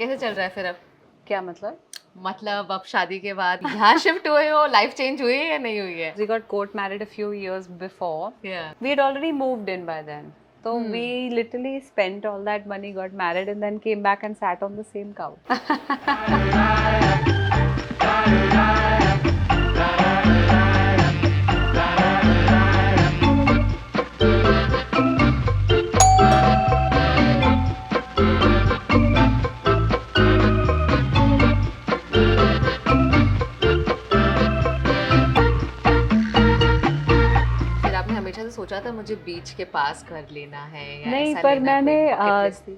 कैसे चल रहा है फिर अब? क्या मतलब? मतलब अब शादी के बाद यहाँ शिफ्ट हुए हो, लाइफ चेंज हुई है या नहीं हुई है? We got court married a few years before. Yeah. We had already moved in by then. So we literally spent all that money, got married, and then came back and sat on the same couch. फिर आपने हमेशा से सोचा था मुझे बीच के पास घर लेना है या नहीं, ऐसा पर लेना है, मैंने कोई bucket list थी?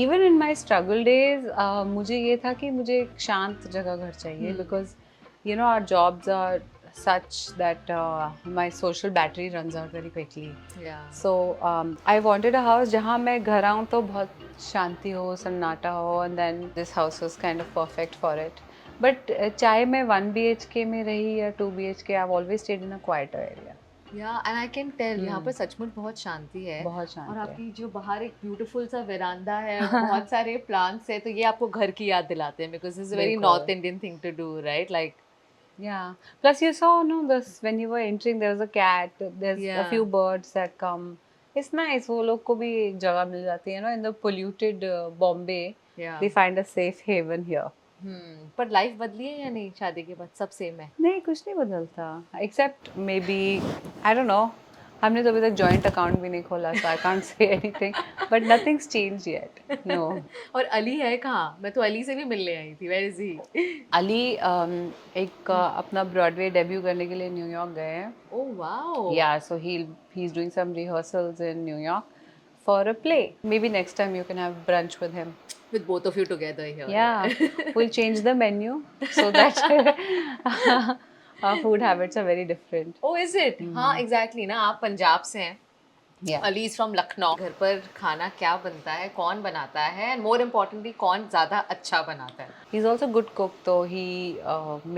Even in my struggle days मुझे ये था कि मुझे एक शांत जगह घर चाहिए because you know our jobs are such that my social battery runs out very quickly. Yeah. So I wanted a house जहाँ मैं घर आऊँ तो बहुत शांति हो, सन्नाटा हो, and then this house was kind of perfect for it. But चाहे मैं 1 BHK में रही या 2 BHK, I've always stayed in a quieter area. Yeah, and I can tell यहाँ पर सचमुच बहुत शांति है। बहुत शांत और है। आपकी जो बाहर एक ब्यूटीफुल सा वेरांडा है, बहुत सारे प्लांट्स है, तो ये आपको घर की याद दिलाते हैं because this is a very बिल्कुल। North Indian thing to do, right? Like Yeah. Plus, you saw, no, this when you were entering, there was a cat. There's a Yeah. few birds that come. It's nice. वो लोग को भी एक जगह मिल जाती है, in the polluted Bombay, Yeah. they find a safe haven here. पर life बदली है या नहीं शादी के बाद? सब सेम है? नहीं, कुछ नहीं बदलता. Except maybe, I don't know. हमने तो अभी तक joint account भी नहीं खोला, so I can't say anything. But nothing's changed yet. No. और अली है कहाँ? मैं तो अली से भी मिलने आई थी। Where is he? अली एक अपना ब्रॉडवे डेब्यू करने के लिए न्यूयॉर्क गए हैं. Oh wow. Yeah, so he's doing some rehearsals in New York for a play. Maybe next time you can have brunch with him. With both of you together here. Yeah, we'll change the menu so that our food habits are very different. Oh, is it? हाँ, exactly ना. आप पंजाब से हैं. Yeah. Ali is from Lucknow. घर पर खाना क्या बनता है, कौन बनाता है, एंड मोर इम्पोर्टेंटली कौन ज़्यादा अच्छा बनाता है? He's also good cook though. He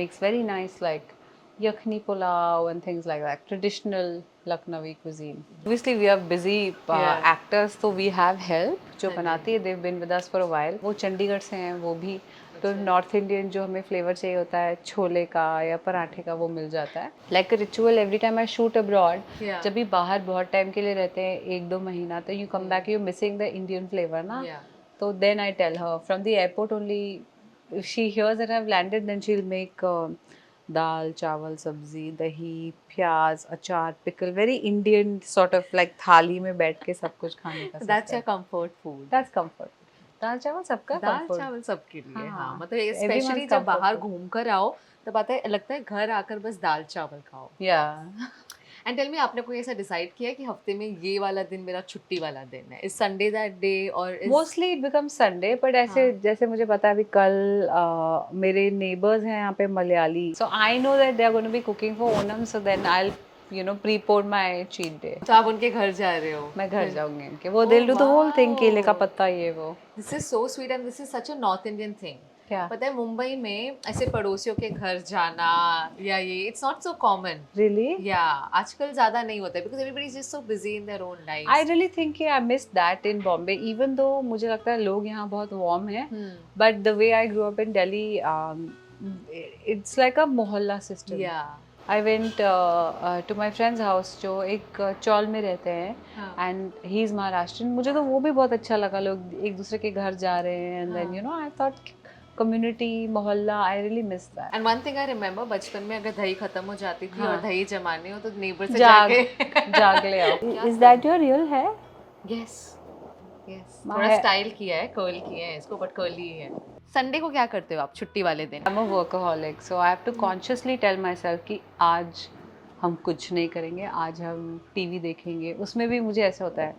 makes very nice like yakhni pulao and things like that. Traditional Lucknowi cuisine. Obviously we are busy Yeah. actors, so we have help जो बनाती है. They've been with us for a while. वो चंडीगढ़ से हैं वो भी. तो north Indian जो हमें फ्लेवर चाहिए होता है छोले का या पराठे का वो मिल जाता है. Like a ritual every time I shoot abroad. Yeah. जब भी बाहर बहुत टाइम के लिए रहते हैं 1-2 महीना, तो you come back, you missing the Indian flavour ना. Yeah. तो then I tell her from the airport only, if she hears that I've landed, then she'll make dal, chawal, sabzi, dahi, pyaz, achar, pickle, very Indian sort of like थाली में बैठ के सब कुछ खाने का. That's your comfort food. That's comfort. दाल चावल सबका दाल comfort. चावल सबके लिए। हाँ। हाँ, मतलब Everyone's स्पेशली जब comfort बाहर food. घूम कर आओ तब आता है, लगता है घर आकर बस दाल चावल खाओ। Yeah. एंड टेल मी, आपने कोई ऐसा डिसाइड किया कि हफ्ते में ये वाला दिन मेरा छुट्टी वाला दिन है? इज संडे दैट डे और is Mostly it becomes Sunday, but ऐसे जैसे मुझे पता है अभी कल मेरे neighbors हैं यहाँ पे Malayali, so I know that they are going to be cooking for Onam, so then I'll pre-pour my cheat day. तो आप उनके घर जा रहे हो? मैं घर जाऊंगी इनके. वो they'll do the whole thing, केले का पत्ता ये वो. This is so sweet and this is such a north Indian thing. क्या? पता है मुंबई में ऐसे पड़ोसियों के घर जाना या ये it's not so common. Really? या आजकल ज्यादा नहीं होता है because everybody is just so busy in their own I lives. really think I missed that in Bombay, even though मुझे लगता है लोग यहाँ बहुत warm हैं, but the way I grew up in Delhi, it's like a मोहल्ला system. या I went to my friend's house जो एक चौल में रहते हैं, and he's Maharashtrian. मुझे तो वो भी बहुत अच्छा लगा, लोग एक दूसरे के घर जा रहे हैं, and then I thought community मोहल्ला, I really missed that. And one thing I remember, बचपन में अगर दही खत्म हो जाती थी और दही जमाने हो तो नेबर से जाग जाके जाग ले आओ. Is that your real hair? Yes yes, थोड़ा स्टाइल किया है, कर्ल किया है इसको, बट कर्ली ही है। संडे को क्या करते हो आप छुट्टी वाले दिन? I'm a workaholic, so I have to consciously tell myself कि आज हम कुछ नहीं करेंगे, आज हम टीवी देखेंगे. उसमें भी मुझे ऐसा होता है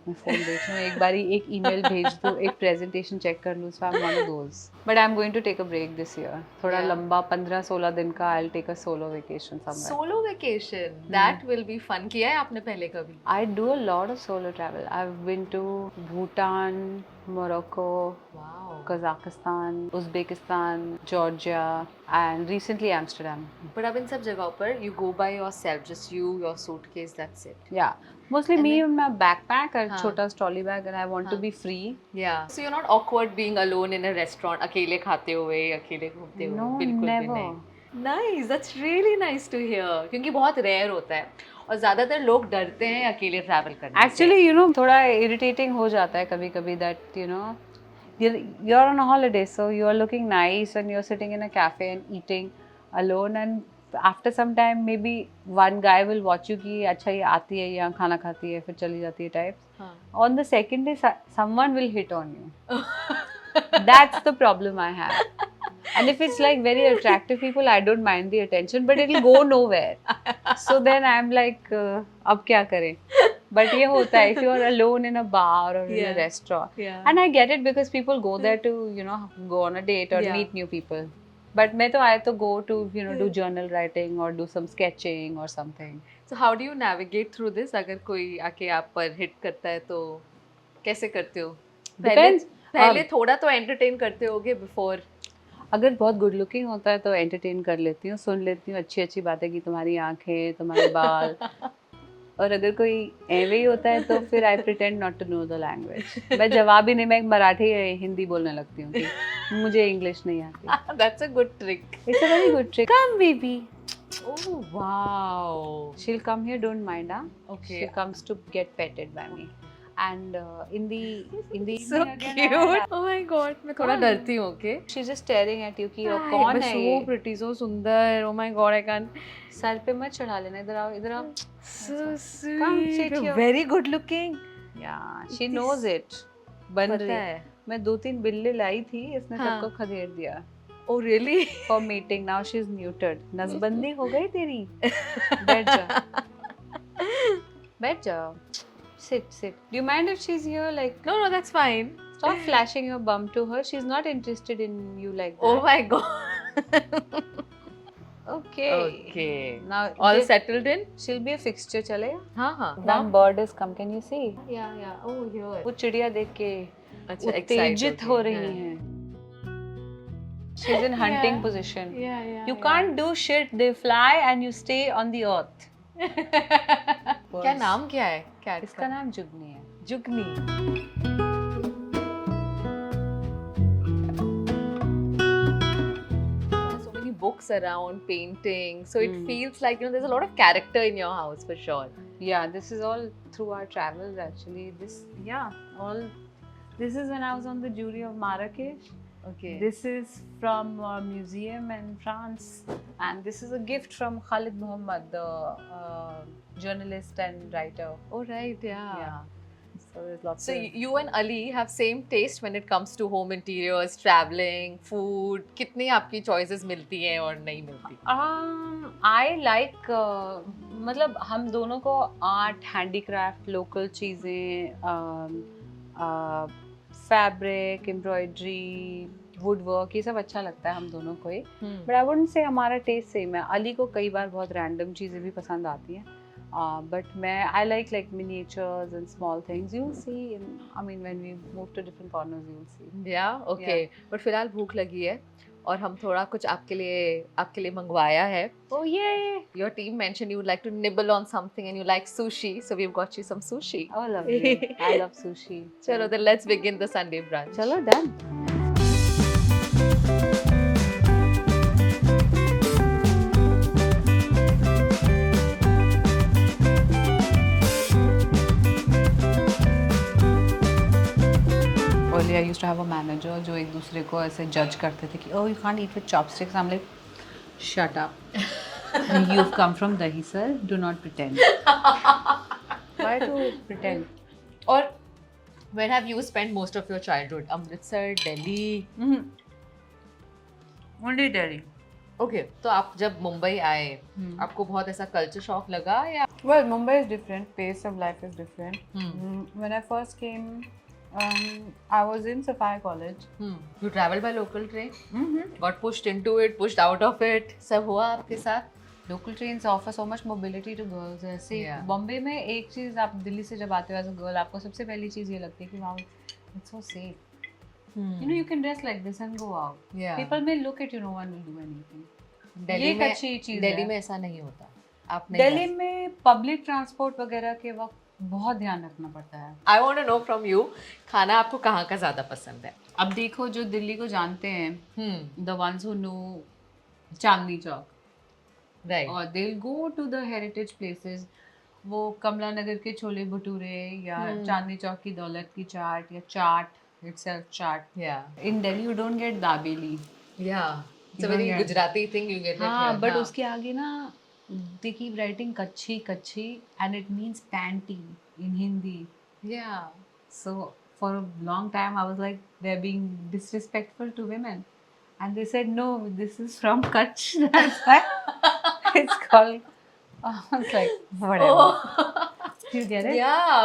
मैं फ़ोन देख रही हूँ, एक बारी एक ईमेल भेज दूँ, एक प्रेजेंटेशन चेक कर लूँ, so I'm one of those. But I'm going to take a break this year. थोड़ा लंबा 15-16 दिन का I'll take a solo vacation somewhere. Solo vacation, that will be fun. किया है आपने पहले कभी? I do a lot of solo travel. I've been to Bhutan, Morocco, wow. Kazakhstan, Uzbekistan, Georgia, and recently Amsterdam. But अब इन सब जगहों पर you go by yourself, just you, your suitcase, that's it. Yeah, Mostly And me then- and my backpack और हाँ. छोटा trolley bag and I want to हाँ. be free. Yeah. So you're not awkward being alone in a restaurant, अकेले खाते हुए, अकेले घूमते हुए? No, बिल्कुल भी never. नहीं. Nice, that's really nice to hear. क्योंकि बहुत रेयर होता है और ज़्यादातर लोग डरते हैं अकेले ट्रैवल करने से. Actually, you know, थोड़ा irritating हो जाता है कभी-कभी that you know you're on a holiday, so you are looking nice and you're sitting in a cafe and eating alone, and after some time maybe one guy will watch you कि अच्छा ये आती है यहाँ खाना खाती है फिर चली जाती है types. हाँ. On the second day, someone will hit on you. That's the problem I have. And if it's like very attractive people, I don't mind the attention, but it'll go nowhere. So then I'm like, अब क्या करें? But ये होता है if you are alone in a bar or in a Yeah. restaurant. Yeah. And I get it because people go there to, you know, go on a date or Yeah. meet new people. But मैं तो I तो go to, you know, do journal writing or do some sketching or something. So how do you navigate through this? अगर कोई आके आप पर hit करता है तो कैसे करते हो? Depends. पहले थोड़ा तो एंटरटेन करते होगे बिफोर. अगर बहुत गुड लुकिंग होता है तो एंटरटेन कर लेती हूँ, सुन लेती हूँ अच्छी अच्छी बातें कि तुम्हारी आंखें, तुम्हारे बाल. और अगर कोई ऐवे ही होता है तो फिर I pretend not to know the language. मैं जवाब ही नहीं, मैं मराठी हिंदी बोलने लगती हूँ कि मुझे इंग्लिश नहीं आती. That's a good trick. It's a very good trick. Come baby. Oh wow. She'll come here, don't mind, huh? Okay. She comes to get petted by me. And in the So evening again, cute. Oh my god. मैं थोड़ा हाँ. डरती हूँ. Okay. she's just staring at you कि वो Hi, कौन but है so ये? pretty, so सुंदर. Oh my god, I can't. Sir पे मत चढ़ा लेना. इधर आओ, इधर आओ. So sweet. Come sit here. Very good looking. Yeah, she इतनी knows it. बन पता रही. है. मैं 2-3 बिल्ली लाई थी, इसने हाँ. सबको खदेड़ दिया. Oh really? For meeting, now she's neutered. नसबंदी हो गई तेरी. बैठ जा. बैठ जाओ. Sit. Do you mind if she's here? Like, No, that's fine. stop flashing your bum to her. She's not interested in you like that. Oh my god. Okay. Okay. Now All this- settled in? she'll be a fixture. चलेगा? हाँ हाँ. One bird is come. Can you see? Yeah. Oh here. वो चिड़िया देख के अच्छा, उत्तेजित excited हो होके, रही हाँ. हैं. She's in hunting Yeah. position. Yeah. You can't do shit. They fly and you stay on the earth. क्या नाम क्या है कैट इसका नाम जुगनी है. जुगनी. So many books around, painting. So it Hmm. feels like there's a lot of character in your house for sure. Yeah, this is all through our travels actually. This is when I was on the jury of Marrakesh. Okay. This is from a museum in France, and this is a gift from Khalid Muhammad, the journalist and writer. Oh right, yeah. So there's lots So of. you and Ali have same taste when it comes to home interiors, traveling, food. कितनी आपकी choices मिलती हैं और नहीं मिलती? I like मतलब हम दोनों को आर्ट, हैंडीक्राफ्ट, लोकल चीज़ें, फैब्रिक, एम्ब्रॉयडरी, वुड वर्क, ये सब अच्छा लगता है हम दोनों को ही. बट आई वुडंट से हमारा टेस्ट सेम है. अली को कई बार बहुत रैंडम चीज़ें भी पसंद आती हैं. But I like miniatures and small things. You'll see. When we move to different corners, you'll see. Yeah, okay. But फिलहाल भूख लगी है और हम थोड़ा कुछ आपके लिए मंगवाया है. Oh yeah! Your team mentioned you would like to nibble on something and you like sushi, so we've got you some sushi. Oh, lovely. I love sushi. Chalo, then let's begin the Sunday brunch. Chalo, done. Earlier, I used to have a manager जो एक दूसरे को ऐसे judge करते थे कि oh you can't eat with chopsticks. I'm like, shut up. You've come from Dahisar. Do not pretend. Why to pretend? Or where have you spent most of your childhood? Amritsar, Delhi? Only Delhi. Okay, तो आप जब मुंबई आए, आपको बहुत ऐसा culture shock लगा या? Well, Mumbai is different. Pace of life is different. Hmm. When I first came, I was in Safai College. You traveled by local train? Got pushed into it, pushed out of it. सब हुआ आपके साथ? Local trains offer so much mobility to girls. ऐसे Yeah. Bombay में एक चीज़ आप दिल्ली से जब आते हो एज अ गर्ल, आपको सबसे पहली चीज़ ये लगती है कि wow it's so safe. You know, you can dress like this and go out. Yeah. People may look at you, no one will do anything. Delhi ये एक में अच्छी चीज़ दिल्ली है. में ऐसा नहीं होता. आप नहीं दिल्ली में पब्लिक ट्रांसपोर्ट वगैरह के वक्त बहुत ध्यान रखना पड़ता है। I want to know from you, खाना आपको कहाँ का ज्यादा पसंद है? अब देखो, जो दिल्ली को जानते हैं, hmm, the ones who know Chandni Chowk, right, और they go to the heritage places, वो कमला नगर के छोले भटूरे या चांदनी चौक की दौलत की चाट या चाट itself चाट. या In Delhi you don't get dabeli. या it's a You don't very get. Gujarati thing, you get it हाँ, हियर. बट उसके आगे ना they keep writing Kutchi Kutchi and it means panty in Hindi. या So for a long time I was like they're being disrespectful to women, and they said no, this is from Kutch. That's why it's called. I was like whatever. You get it? या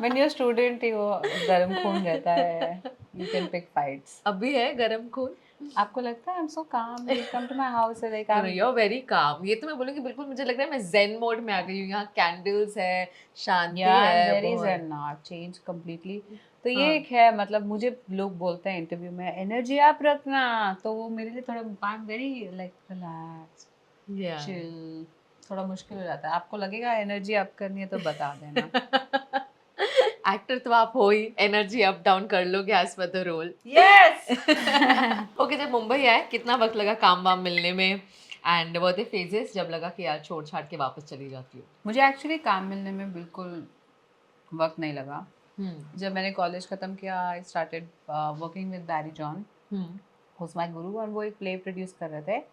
When you're student ही वो गर्म खून रहता है. You can pick fights. अभी है गरम खून. आपको लगता है I'm so calm. You come to my house and like No, I'm. no, you're very calm. ये तो मैं बोलूँगी बिल्कुल, मुझे लग रहा है मैं zen मोड में आ गई हूँ. यहाँ कैंडल्स है, शांति Yeah, है. I'm very बहुत. zen now. I've changed completely. तो ये हाँ. एक है, मतलब मुझे लोग बोलते हैं इंटरव्यू में एनर्जी आप रखना, तो वो मेरे लिए थोड़ा I'm very like relaxed, Yeah. chill. थोड़ा मुश्किल हो जाता है. आपको लगेगा एनर्जी अप करनी है तो बता देना. एक्टर तो आप हो ही, एनर्जी अप डाउन कर लोगे as per the role. Yes. Okay, जब मुंबई आए कितना वक्त लगा काम वाम मिलने में, एंड वो थे फेजेस जब लगा कि यार छोड़ छाड़ के वापस चली जाती हूँ? मुझे एक्चुअली काम मिलने में बिल्कुल वक्त नहीं लगा. जब मैंने कॉलेज खत्म किया I started working with Barry John, who's my guru, और वो एक प्ले प्रोड्यूस कर रहे थे.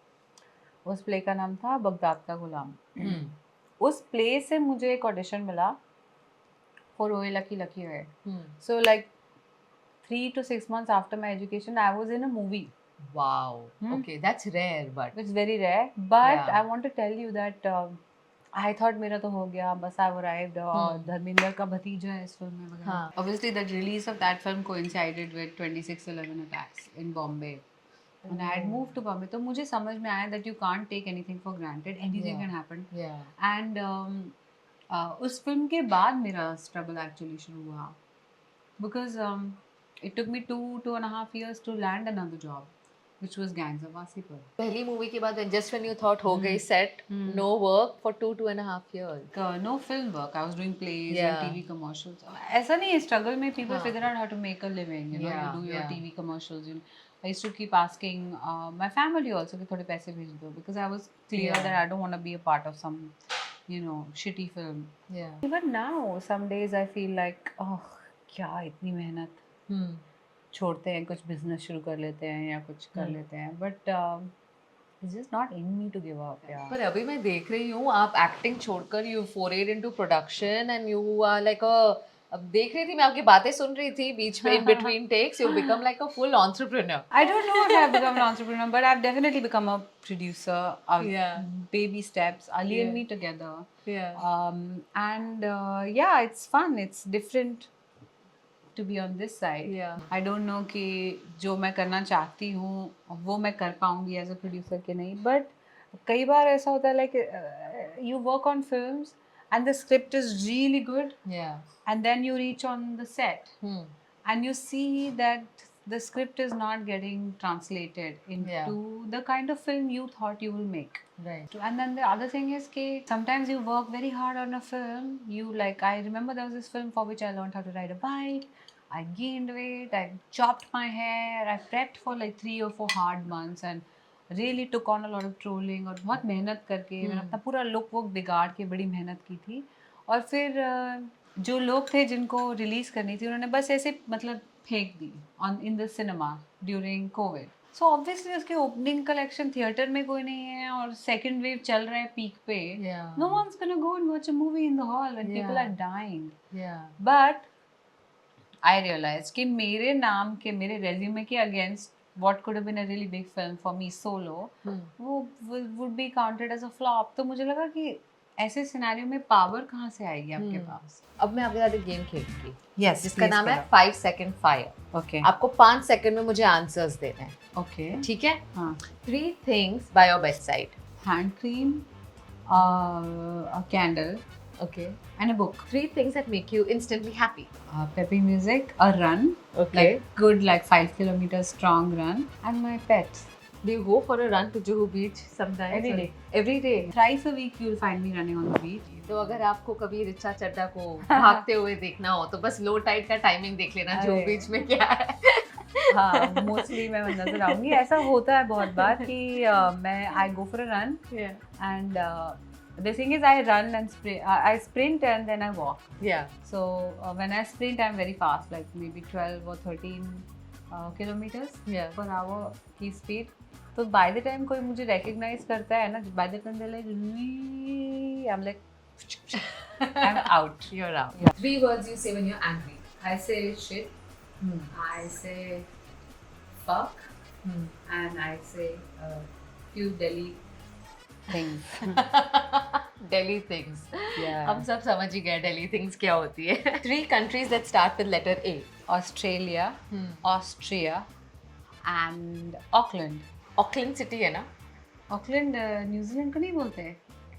उस प्ले का नाम था बगदाद का गुलाम. उस प्ले से मुझे एक ऑडिशन मिला फॉर ओए लकी लकी ओए. So like 3 to 6 months after my education I was in a movie. Wow. Okay, that's rare, but It's very rare, but Yeah. I want to tell you that I thought मेरा तो हो गया, बस I've arrived. और धर्मेंद्र का भतीजा है इस फिल्म में वगैरह. हाँ. Obviously the release of that film coincided with 26/11 attacks in Bombay. And I had moved to Bombay, तो मुझे समझ में आया that you can't take anything for granted, anything Yeah. can happen. yeah. And उस film के बाद मेरा struggle actually शुरू हुआ, because it took me 2.5 years to land another job, which was Gangs of Wasseypur. पहली मूवी के बाद just when you thought हो गई set, no work for 2.5 years. No film work. I was doing plays Yeah. and TV commercials. ऐसा नहीं है, struggle में people हाँ. figure out how to make a living. You know, Yeah, you do your yeah. TV commercials. I used to keep asking my family also कि थोड़े पैसे भेज दो, because I was clear Yeah. that I don't want to be a part of some, you know, shitty film. Yeah. Even now, some days I feel like, oh, क्या इतनी मेहनत, छोड़ते हैं, कुछ बिजनेस शुरू कर लेते हैं या कुछ कर लेते हैं, but it's just not in me to give up. यार पर अभी मैं देख रही हूँ आप एक्टिंग छोड़कर you forayed into production and you are like a, अब देख रही थी मैं, आपकी बातें सुन रही थी बीच में, in between takes you become like a full entrepreneur. I don't know if I've become an entrepreneur, but I've definitely become a producer. Yeah. Baby steps, Ali and Yeah. me together. Yeah. And yeah, it's fun. It's different to be on this side. Yeah. I don't know कि जो मैं करना चाहती हूँ वो मैं कर पाऊँगी as a producer कि नहीं. But कई बार ऐसा होता है like you work on films and the script is really good, Yeah. and then you reach on the set. Hmm. And you see that the script is not getting translated into Yeah. the kind of film you thought you will make. Right. And then the other thing is कि sometimes you work very hard on a film. You like, I remember there was this film for which I learned how to ride a bike. I gained weight. I chopped my hair. I prepped for like 3 or 4 hard months and really took on a lot of trolling. और बहुत मेहनत करके मैंने अपना पूरा look वुक बिगाड़ के बड़ी मेहनत की थी. और फिर जो लोग थे जिनको रिलीज करनी थी उन्होंने बस ऐसे मतलब फेंक दी on in the cinema during Covid. So obviously उसके ओपनिंग कलेक्शन थिएटर में कोई नहीं है और सेकंड वेव चल रहा है पीक पे. Yeah. No once gonna go and watch a movie in the hall when people are dying. Yeah. But I realise कि मेरे नाम के, मेरे रेज्यूमे के against what could have been a really big film for me solo, वो would be counted as a flop. तो मुझे लगा कि ऐसे सिनेरियो में पावर कहाँ से आएगी आपके पास. अब मैं आपके साथ एक गेम खेलूंगी. Yes, जिसका नाम है 5 सेकंड फायर. Okay. आपको 5 सेकंड में मुझे आंसर्स देने हैं. Okay. ठीक है? हाँ. 3 things by your bed side. Hand cream, a candle, Okay. and a book. 3 things that make you instantly happy. Peppy music, a run, Okay. like good, like 5 kilometers strong run, and my pets. Do you go for a run to Juhu Beach sometimes? Every day. Every day. Thrice a week you'll find me running on the beach. तो अगर आपको कभी रिचा चड्डा को भागते हुए देखना हो तो बस लो टाइड का टाइमिंग देख लेना जुहू अरे। बीच में क्या है. हाँ, मोस्टली मैं नजर आऊंगी. ऐसा होता है बहुत बार कि मैं I go for a run and the thing is I run and I sprint and then I walk. Yeah. So when I sprint I'm very fast, like maybe 12 or 13 kilometers Yeah. per hour की speed. तो by the time कोई मुझे recognize करता है ना, by the time they're like, I'm like, I'm out. You're out. Yeah. 3 words you say when you're angry. I say shit. I say fuck. And I say few Delhi things. Delhi things. Yeah. हम सब समझ ही गए Delhi things क्या होती है. 3 countries that start with letter A. Australia, Austria, and Auckland. Auckland city है ना? Auckland New Zealand को नहीं बोलते.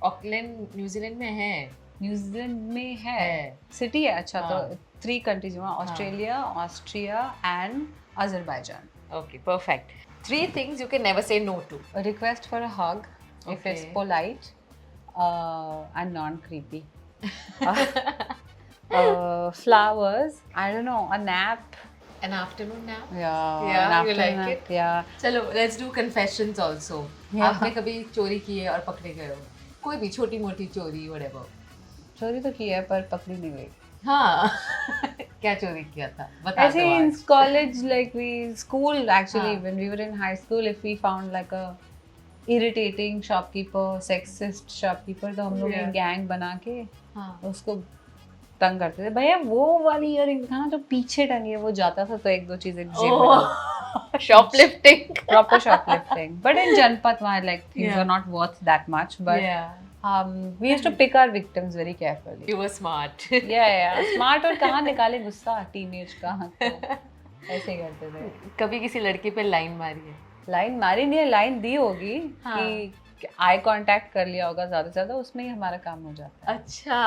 Auckland न्यूजीलैंड में है. न्यूजीलैंड में है. है. सिटी है. अच्छा हाँ. तो 3 countries हुआ, Australia, Austria, and Azerbaijan. Okay, perfect. 3 things you can never say no to. A request for a hug, if it's Okay. polite and non-creepy. Flowers, I don't know, a nap. An afternoon nap. Yeah, Yeah, an you like afternoon nap, it? Yeah. चलो let's do confessions also. Yeah. आपने कभी चोरी की है और पकड़े गए हो? कोई भी छोटी मोटी चोरी whatever. चोरी तो की है पर पकड़ी नहीं गई. हाँ. क्या चोरी किया था? बता ऐसे दो in आज. college, like school actually, हाँ. when we were in high school, if we found like a irritating shopkeeper, sexist shopkeeper, तो हम लोग Yeah. एक gang बना के हाँ. उसको तंग करते थे. भैया वो वाली इयरिंग था ना जो पीछे टंगी है, वो जाता था तो 1-2 चीजें जेब में डाल. Shoplifting. Proper shoplifting. But in Janpat, where like things Yeah. were not worth that much, but Yeah. we used to pick our victims very carefully. You were smart. Yeah. Smart. और कहाँ निकाले गुस्सा teenage का, तो ऐसे ही करते थे. कभी किसी लड़की पे लाइन मारी है? लाइन मारी नहीं है, लाइन दी होगी हाँ. कि आई कांटेक्ट कर लिया होगा ज्यादा से ज्यादा, उसमें ही हमारा काम हो जाता है. अच्छा,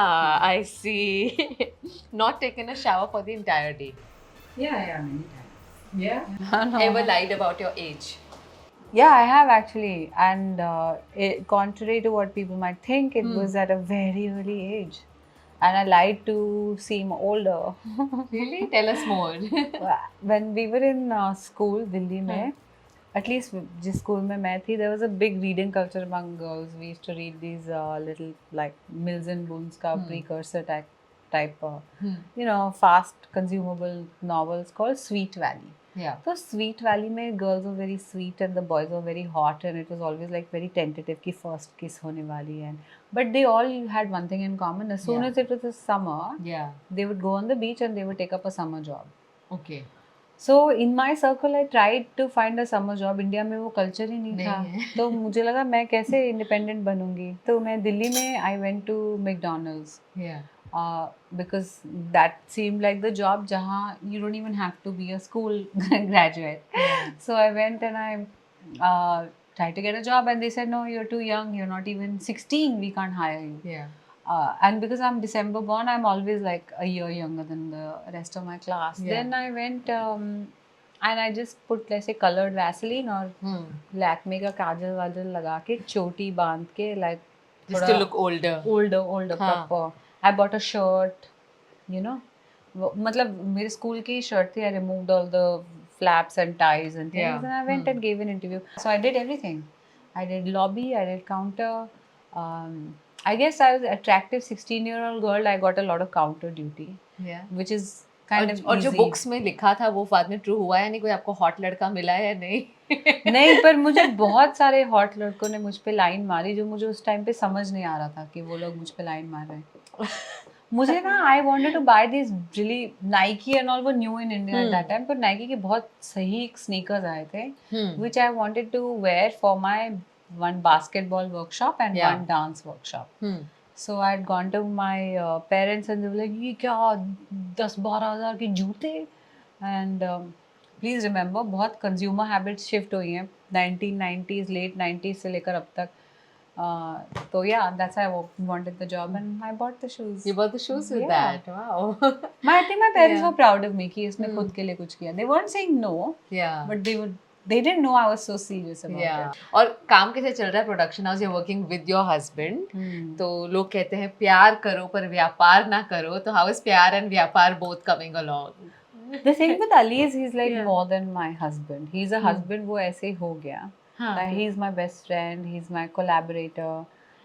I see. Not taken a shower for the entire day. Yeah, many times. Yeah. Ever lied about your age? Yeah, I have actually, and contrary to what people might think, it was at a very early age, and I lied to seem older. Really? Tell us more. When we were in school, Delhi में, at least जिस school में मैं थी, there was a big reading culture among girls. We used to read these little like Mills and Boons का precursor type you know, fast consumable novels called Sweet Valley. Yeah. So Sweet Valley में girls were very sweet and the boys were very hot, and it was always like very tentative कि first kiss होने वाली है. But they all had one thing in common. As soon Yeah. as it was the summer, Yeah. they would go on the beach and they would take up a summer job. Okay. So in my circle, I tried to find a summer job. India में वो culture ही नहीं था, नहीं है. तो मुझे लगा मैं कैसे इंडिपेंडेंट बनूंगी. तो मैं दिल्ली में I went to McDonald's. Yeah. Because that seemed like the job jahan you don't even have to be a school graduate. Yeah. So I went and I tried to get a job, and they said, no, you're too young, you're not even 16, we can't hire you. Yeah. And because I'm December born, I'm always like a year younger than the rest of my class. Yeah. Then I went and I just put, let's say, colored Vaseline or Lakme का काजल वाजल लगा के चोटी बांध के, like Just to look older. older हाँ. proper. I bought a shirt, you know. मतलब मेरे school की शर्ट थी. I removed all the flaps and ties and things, Yeah. and I went and gave an interview. So I did everything. I did lobby, I did counter. I guess I was attractive 16-year-old girl. I got a lot of counter duty, Yeah. which is kind of और जो easy. Books में लिखा था वो बाद में true हुआ है? नहीं, कोई आपको हॉट लड़का मिला है या नहीं? नहीं, पर मुझे बहुत सारे हॉट लड़कों ने मुझ पे लाइन मारी जो मुझे उस टाइम पे समझ नहीं आ रहा था कि वो लोग मुझ पे लाइन मार रहे हैं. मुझे ना I wanted to buy this really Nike and all were new in India at that time, पर नाइकी के बहुत सही स्नीकर्स आए थे which I wanted to wear for my one basketball workshop and Yeah. One dance workshop. So I had gone to my parents and they were like, ये क्या 10-12 हज़ार के जूते. And please remember, बहुत consumer habits shift हुई हैं 1990s, late 90s से लेकर अब तक. So yeah, that's why I wanted the job and I bought the shoes. You bought the shoes with Yeah. that? Wow. I think my parents Yeah. were proud of me कि इसने खुद के लिए कुछ किया. They weren't saying no, Yeah. but they would they didn't know I was so serious about Yeah. और काम कैसे चल रहा है production house? you're working with your husband. it. तो लोग कहते हैं प्यार करो पर व्यापार ना करो, तो how is प्यार and व्यापार both coming along? The thing with Ali is he's like Yeah. more than my husband. He's a husband वो ऐसे ही हो गया. हाँ, That he's my best friend, he's my collaborator,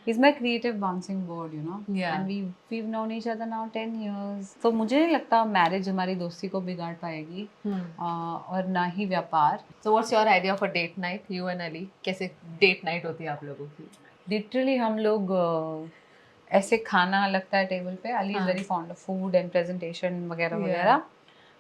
he's my creative bouncing board, you know. Yeah. And we've known each other now 10 years. So मुझे नहीं लगता marriage हमारी दोस्ती को बिगाड़ पाएगी और ना ही व्यापार. So what's your idea for date night, you and Ali? कैसे date night होती है आप लोगों की? Literally हम लोग ऐसे खाना लगता है टेबल पे. Ali is हाँ. very fond of food and presentation वगैरह Yeah. वगैरह.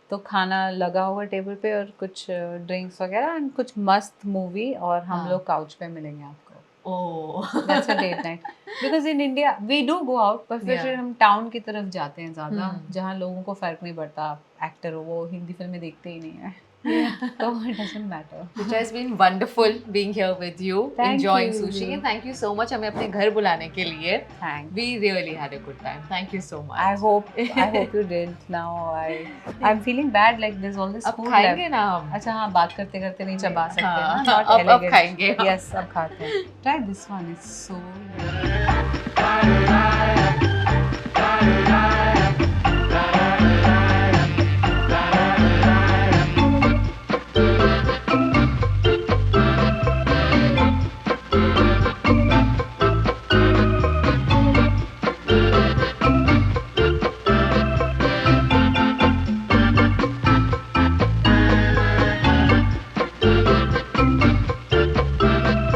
तो खाना लगा हुआ टेबल पे और कुछ ड्रिंक्स वगैरह एंड कुछ मस्त मूवी और हम हाँ. लोग काउच पे मिलेंगे आपको. Oh. That's a date night. Because in India we do go out, but फिर Yeah. हम टाउन की तरफ जाते हैं ज़्यादा, जहाँ लोगों को फर्क नहीं पड़ता एक्टर हो वो हिंदी फिल्में देखते ही नहीं है. So it doesn't matter. Which has been wonderful being here with you, Thank enjoying you. sushi, and thank you so much हमें अपने घर बुलाने के लिए. Thanks. We really had a good time. Thank you so much. I hope you did. Now I'm feeling bad like there's all this अब food खाएंगे left. ना हम. अच्छा हाँ बात करते करते नहीं चबा सकते हाँ, ना. Not अब elegant. खाएंगे हम. Yes अब खाते हैं. Try this one. It's so good.